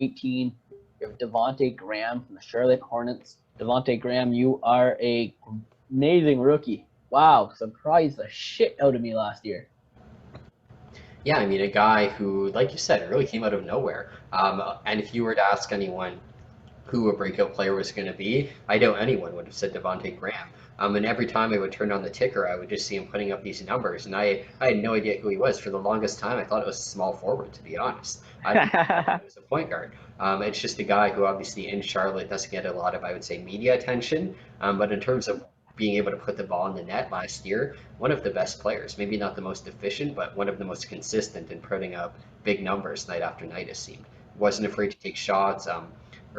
18, you have Devonte'Graham from the Charlotte Hornets. Devonte'Graham, you are a amazing rookie. Wow, surprised the shit out of me last year. Yeah, I mean, a guy who, like you said, really came out of nowhere. And if you were to ask anyone who a breakout player was going to be, I doubt anyone would have said Devonte' Graham. And every time I would turn on the ticker, I would just see him putting up these numbers, and I had no idea who he was. For the longest time, I thought it was a small forward, to be honest. I didn't even know it was a point guard. It's just a guy who obviously in Charlotte doesn't get a lot of, I would say, media attention. But in terms of being able to put the ball in the net last year, one of the best players. Maybe not the most efficient, but one of the most consistent in putting up big numbers night after night, it seemed. Wasn't afraid to take shots. It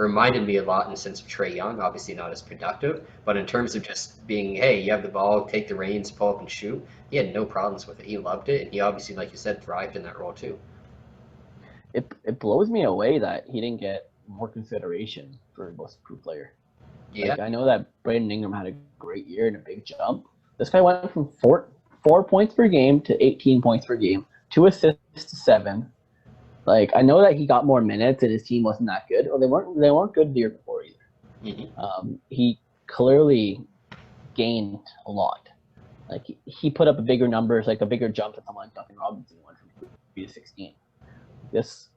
reminded me a lot in the sense of Trey Young, obviously not as productive, but in terms of just being, hey, you have the ball, take the reins, pull up and shoot, he had no problems with it. He loved it, and he obviously, like you said, thrived in that role too. It blows me away that he didn't get more consideration for most improved player. Yeah, Like I know that Brandon Ingram had a great year and a big jump. This guy went from four points per game to 18 points per game, 2 assists to 7. Like I know that he got more minutes and his team wasn't that good. Or they weren't good the year before either. hmm He clearly gained a lot. Like he put up bigger numbers, like a bigger jump than someone like Duncan Robinson went from 3 to 16. This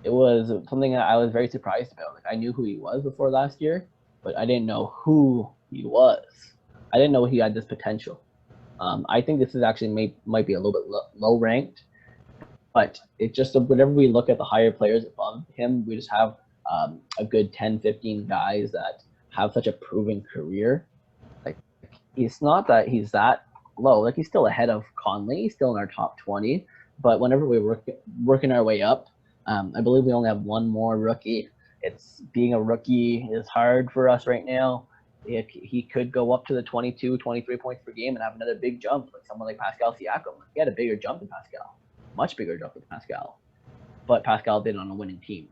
it was something that I was very surprised about. Like I knew who he was before last year, but I didn't know who he was. I didn't know he had this potential. I think this is actually might be a little bit low ranked, but it just whenever we look at the higher players above him, we just have a good 10, 15 guys that have such a proven career. Like it's not that he's that low. Like he's still ahead of Conley. He's still in our top 20. But whenever we're working our way up, I believe we only have one more rookie. It's being a rookie is hard for us right now. He could go up to the 22, 23 points per game and have another big jump, like someone like Pascal Siakam. He had a bigger jump than Pascal, much bigger jump than Pascal. But Pascal did it on a winning team,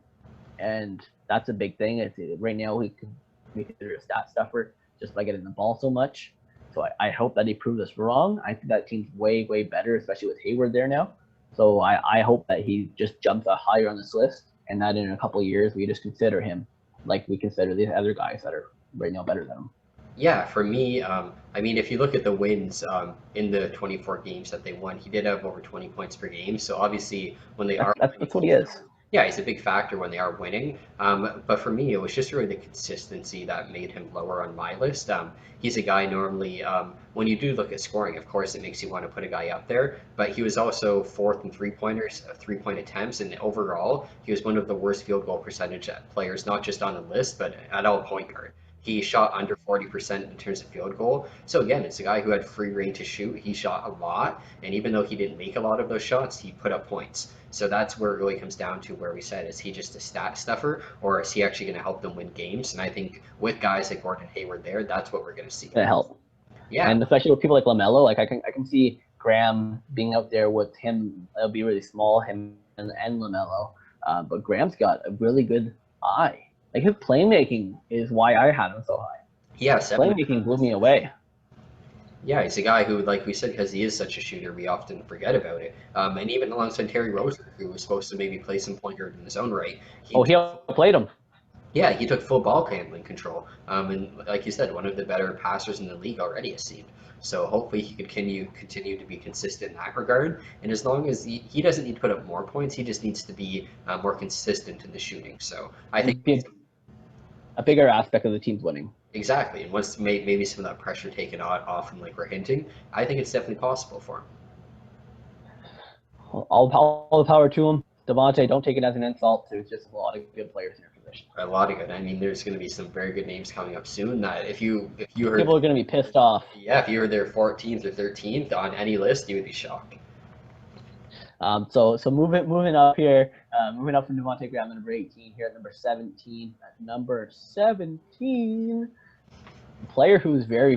and that's a big thing. It's right now he can be considered a stat stuffer just by getting the ball so much. So I hope that he proves us wrong. I think that team's way better, especially with Hayward there now. So I hope that he just jumps up higher on this list, and that in a couple of years we just consider him like we consider these other guys that are right now better than him. yeah. For me, I mean, if you look at the wins in the 24 games that they won, he did have over 20 points per game. So obviously, when they That's are that's, winning, that's what he is. yeah, he's a big factor when they are winning. But for me, it was just really the consistency that made him lower on my list. He's a guy normally, when you do look at scoring, of course, it makes you want to put a guy up there. But he was also fourth in three pointers, 3 point attempts, and overall, he was one of the worst field goal percentage players, not just on the list, but at all point guard. He shot under 40% in terms of field goal. So again, it's a guy who had free reign to shoot. He shot a lot, and even though he didn't make a lot of those shots, he put up points. So that's where it really comes down to where we said, is he just a stat stuffer or is he actually going to help them win games? And I think with guys like Gordon Hayward there, that's what we're going to see. To help, Yeah, and especially with people like Lamelo, like I can see Graham being out there with him. It'll be really small, him and Lamelo. But Graham's got a really good eye. Like his playmaking is why I had him so high. yeah, His seven. playmaking blew me away. Yeah, he's a guy who, like we said, because he is such a shooter, we often forget about it. And even alongside Terry Rozier, who was supposed to maybe play some point guard in his own right, he Oh, he took outplayed him. yeah, he took full ball handling control. And like you said, one of the better passers in the league already, it seemed. So hopefully he could continue to be consistent in that regard. And as long as he doesn't need to put up more points, he just needs to be more consistent in the shooting. So I think And be a bigger aspect of the team's winning. exactly. And once maybe some of that pressure taken off him, like we're hinting, I think it's definitely possible for him. All the power to him. Devontae, don't take it as an insult. There's just a lot of good players in your position. A lot of good. I mean, there's going to be some very good names coming up soon. That if you heard People are going to be pissed off. yeah, if you were their 14th or 13th on any list, you would be shocked. So moving up here, moving up from Devonte'Graham at number 18 here at number 17. At number 17, a player who's very